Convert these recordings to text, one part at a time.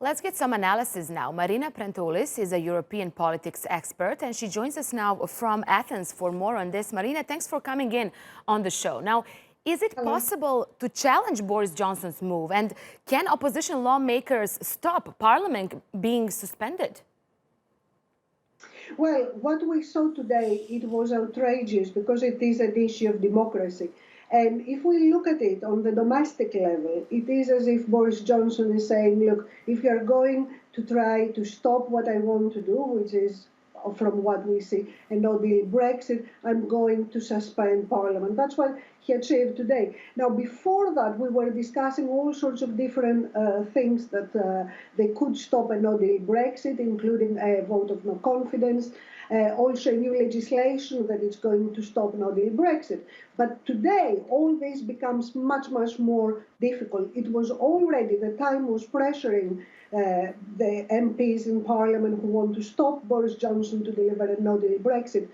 let's get some analysis now. Marina Prentoulis is a European politics expert, and she joins us now from Athens for more on this. Marina, thanks for coming in on the show. Now, is it possible to challenge Boris Johnson's move? And can opposition lawmakers stop Parliament being suspended? Well, what we saw today, it was outrageous because it is an issue of democracy. And if we look at it on the domestic level, it is as if Boris Johnson is saying, look, if you're going to try to stop what I want to do, which is, from what we see, a no-deal Brexit, I'm going to suspend Parliament. That's what he achieved today. Now, before that, we were discussing all sorts of different things that they could stop a no-deal Brexit, including a vote of no confidence, also new legislation that is going to stop no-deal Brexit. But today, all this becomes much, much more difficult. It was already, the time was pressuring the MPs in Parliament who want to stop Boris Johnson to deliver a no-deal Brexit.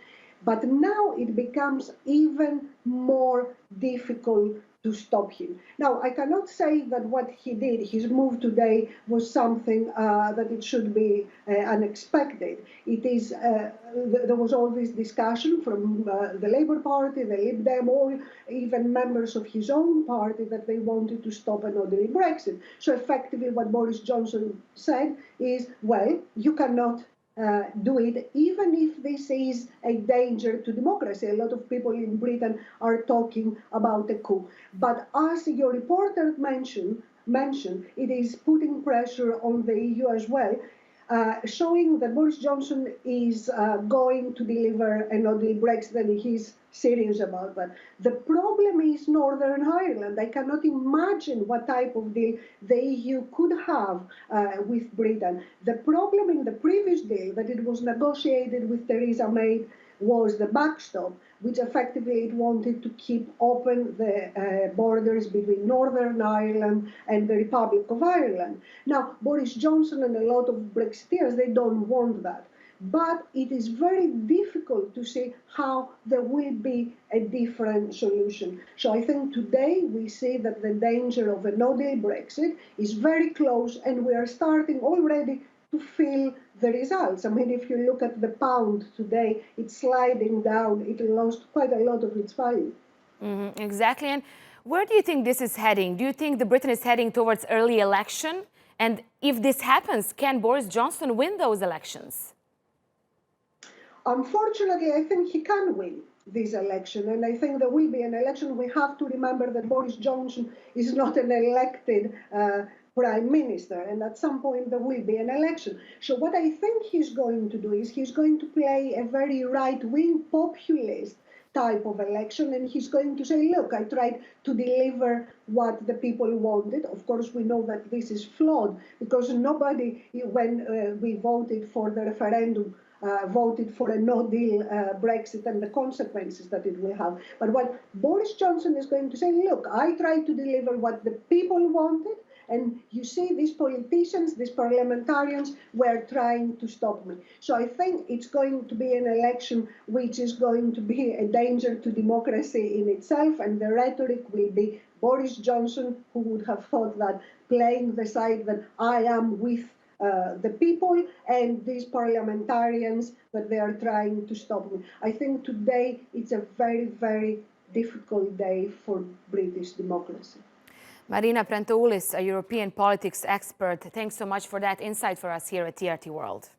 But now it becomes even more difficult to stop him. Now, I cannot say that what he did, his move today, was something that it should be unexpected. It is, there was all this discussion from the Labour Party, the Lib Dem, or even members of his own party that they wanted to stop a no-deal Brexit. So effectively what Boris Johnson said is, well, you cannot do it, even if this is a danger to democracy. A lot of people in Britain are talking about a coup. But as your reporter mentioned, it is putting pressure on the EU as well, showing that Boris Johnson is going to deliver a no-deal Brexit, and he's serious about that. The problem is Northern Ireland. I cannot imagine what type of deal the EU could have with Britain. The problem in the previous deal, that it was negotiated with Theresa May, was the backstop, which effectively it wanted to keep open the borders between Northern Ireland and the Republic of Ireland. Now, Boris Johnson and a lot of Brexiteers, they don't want that. But it is very difficult to see how there will be a different solution. So I think today we see that the danger of a no-deal Brexit is very close, and we are starting already to feel the results. I mean, if you look at the pound today, it's sliding down. It lost quite a lot of its value. Exactly. And where do you think this is heading? Do you think the Britain is heading towards early election? And if this happens, can Boris Johnson win those elections? Unfortunately, I think he can win this election, and I think there will be an election. We have to remember that Boris Johnson is not an elected prime minister, and at some point there will be an election. So what I think he's going to do is he's going to play a very right-wing populist type of election, and he's going to say, look, I tried to deliver what the people wanted. Of course, we know that this is flawed, because nobody, when we voted for the referendum, voted for a no-deal Brexit and the consequences that it will have. But what Boris Johnson is going to say, look, I tried to deliver what the people wanted, and you see, these politicians, these parliamentarians were trying to stop me. So I think it's going to be an election which is going to be a danger to democracy in itself, and the rhetoric will be Boris Johnson, who would have thought that playing the side that I am with the people, and these parliamentarians that they are trying to stop me. I think today it's a very, very difficult day for British democracy. Marina Prentoulis, a European politics expert, thanks so much for that insight for us here at TRT World.